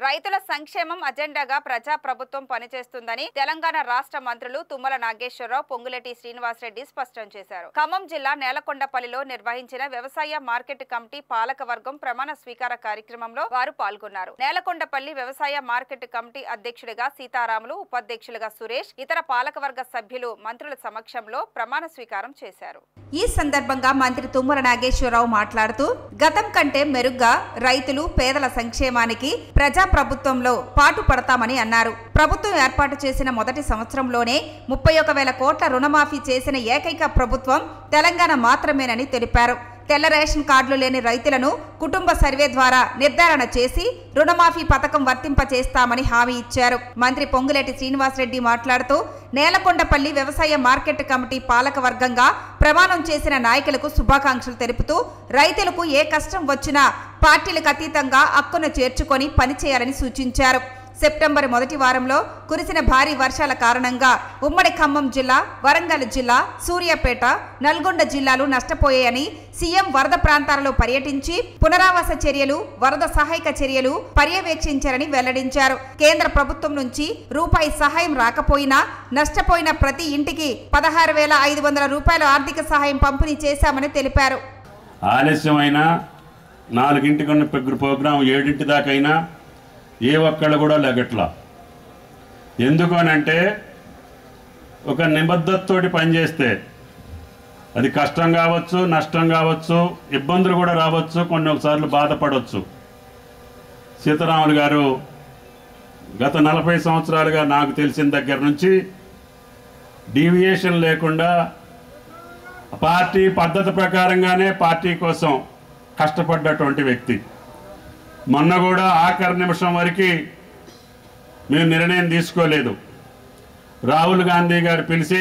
రైతుల సంక్షేమం అజెండాగా ప్రజా ప్రభుత్వం పనిచేస్తుందని తెలంగాణ రాష్ట్ర మంత్రులు తుమ్మల నాగేశ్వరరావు, పొంగులేటి శ్రీనివాసరెడ్డి స్పష్టం చేశారు. ఖమ్మం జిల్లా నేలకొండపల్లిలో నిర్వహించిన వ్యవసాయ మార్కెట్ కమిటీ పాలకవర్గం ప్రమాణ స్వీకార కార్యక్రమంలో వారు పాల్గొన్నారు. నేలకొండపల్లి వ్యవసాయ మార్కెట్ కమిటీ అధ్యక్షుడిగా సీతారాములు, ఉపాధ్యక్షులుగా సురేష్, ఇతర పాలకవర్గ సభ్యులు మంత్రుల సమక్షంలో ప్రమాణ స్వీకారం చేశారు. ఈ సందర్భంగా మంత్రి తుమ్మల నాగేశ్వరరావు మాట్లాడుతూ గతం కంటే మెరుగ్గా రైతులు, పేదల సంక్షేమానికి ప్రజా ప్రభుత్వంలో పాటు పడతామని అన్నారు. ప్రభుత్వం ఏర్పాటు చేసిన మొదటి సంవత్సరంలోనే 31,000 కోట్ల రుణమాఫీ చేసిన ఏకైక ప్రభుత్వం తెలంగాణ మాత్రమేనని తెలిపారు. తెల్ల రేషన్ కార్డులు లేని రైతులను కుటుంబ సర్వే ద్వారా నిర్ధారణ చేసి రుణమాఫీ పథకం వర్తింపచేస్తామని హామీ ఇచ్చారు. మంత్రి పొంగులేటి శ్రీనివాసరెడ్డి మాట్లాడుతూ నేలకొండపల్లి వ్యవసాయ మార్కెట్ కమిటీ పాలక వర్గంగా ప్రమాణం చేసిన నాయకులకు శుభాకాంక్షలు తెలుపుతూ రైతులకు ఏ కష్టం వచ్చినా పార్టీలకు అతీతంగా హక్కును చేర్చుకొని పనిచేయాలని సూచించారు. సెప్టెంబర్ మొదటి వారంలో కురిసిన భారీ వర్షాల కారణంగా ఉమ్మడి ఖమ్మం జిల్లా, వరంగల్ జిల్లా, సూర్యాపేట, నల్గొండ జిల్లాలు నష్టపోయాయని సీఎం వరద ప్రాంతాలలో పర్యటించి పునరావాస చర్యలు, వరద సహాయక చర్యలు పర్యవేక్షించారని వెల్లడించారు. కేంద్ర ప్రభుత్వం నుంచి రూపాయి సహాయం రాకపోయినా నష్టపోయిన ప్రతి ఇంటికి 16,500 రూపాయల ఆర్థిక సహాయం పంపిణీ చేశామని తెలిపారు. ఆలస్యమైన 4ంటికి ఉన్న ప్రోగ్రాం 7 దాకైనా ఏ ఒక్కళ్ళు కూడా లెగట్లా. ఎందుకు అనంటే ఒక నిబద్ధతతోటి పనిచేస్తే అది కష్టం కావచ్చు, నష్టం కావచ్చు, ఇబ్బందులు కూడా రావచ్చు, కొన్నిసార్లు బాధపడవచ్చు. సీతారాములు గారు గత 40 సంవత్సరాలుగా నాకు తెలిసిన దగ్గర నుంచి డీవియేషన్ లేకుండా పార్టీ పద్ధతి ప్రకారంగానే పార్టీ కోసం కష్టపడ్డటువంటి వ్యక్తి. మొన్న కూడా ఆఖరి నిమిషం వరకు మేము నిర్ణయం తీసుకోలేదు. రాహుల్ గాంధీ గారు పిలిచి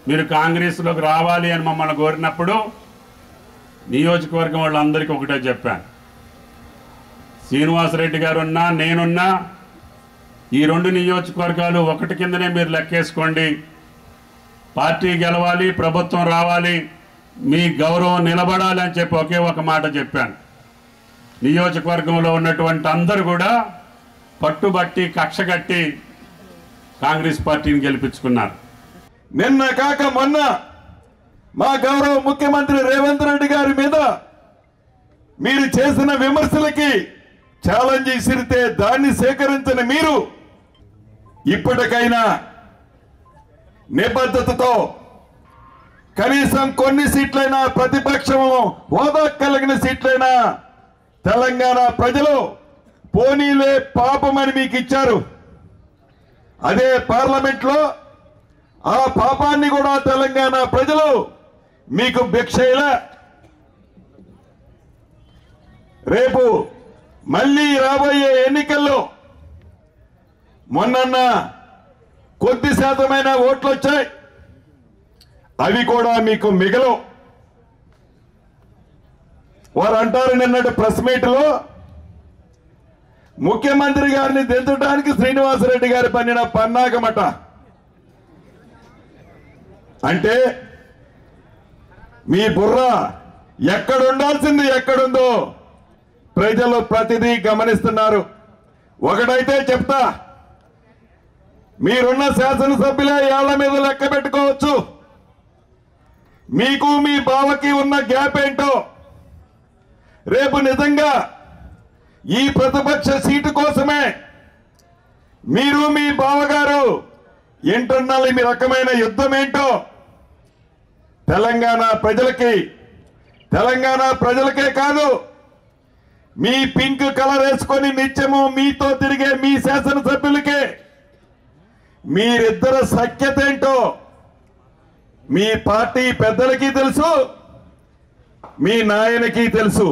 మీరు కాంగ్రెస్లోకి రావాలి అని మమ్మల్ని కోరినప్పుడు నియోజకవర్గం వాళ్ళందరికీ ఒకటే చెప్పాను, శ్రీనివాసరెడ్డి గారు ఉన్నా నేనున్నా ఈ 2 నియోజకవర్గాలు ఒకటి కిందనే మీరు లెక్కేసుకోండి. పార్టీ గెలవాలి, ప్రభుత్వం రావాలి, మీ గౌరవం నిలబడాలి అని చెప్పి ఒకే ఒక మాట చెప్పాను. నియోజకవర్గంలో ఉన్నటువంటి అందరూ కూడా పట్టుబట్టి కక్షగట్టి కాంగ్రెస్ పార్టీని గెలిపించుకున్నారు. నిన్న కాక మొన్న మా గౌరవ ముఖ్యమంత్రి రేవంత్ రెడ్డి గారి మీద మీరు చేసిన విమర్శలకి ఛాలెంజ్ ఇసిరితే దాన్ని సేకరించిన మీరు ఇప్పటికైనా నిబద్ధతతో కనీసం కొన్ని సీట్లైనా, ప్రతిపక్షము హోదా కలిగిన సీట్లైనా తెలంగాణ ప్రజలు పోనీలే పాపమని మీకు ఇచ్చారు. అదే పార్లమెంట్లో ఆ పాపాన్ని కూడా తెలంగాణ ప్రజలు మీకు భిక్షలా. రేపు మళ్ళీ రాబోయే ఎన్నికల్లో మొన్న కొద్ది శాతమైన ఓట్లు వచ్చాయి, అవి కూడా మీకు మిగలవు. వారు అంటారు నిన్నటి ప్రెస్ మీట్ లో ముఖ్యమంత్రి గారిని దించడానికి శ్రీనివాసరెడ్డి గారి పన్నిన పన్నాగమట. అంటే మీ బుర్ర ఎక్కడుండాల్సింది ఎక్కడుందో ప్రజలు ప్రతిదీ గమనిస్తున్నారు. ఒకటైతే చెప్తా, మీరున్న శాసనసభ్యులే ఏళ్ల మీద లెక్క పెట్టుకోవచ్చు. మీకు మీ బావకి ఉన్న గ్యాప్ ఏంటో రేపు నిజంగా ఈ ప్రతిపక్ష సీటు కోసమే మీరు మీ బావగారు ఇంటర్నల్ మీ రకమైన యుద్ధం ఏంటో తెలంగాణ ప్రజలకే కాదు, మీ పింక్ కలర్ వేసుకొని నిత్యము మీతో తిరిగే మీ శాసనసభ్యులకే మీరిద్దరు సఖ్యత ఏంటో మీ పార్టీ పెద్దలకి తెలుసు, మీ నాయనకి తెలుసు.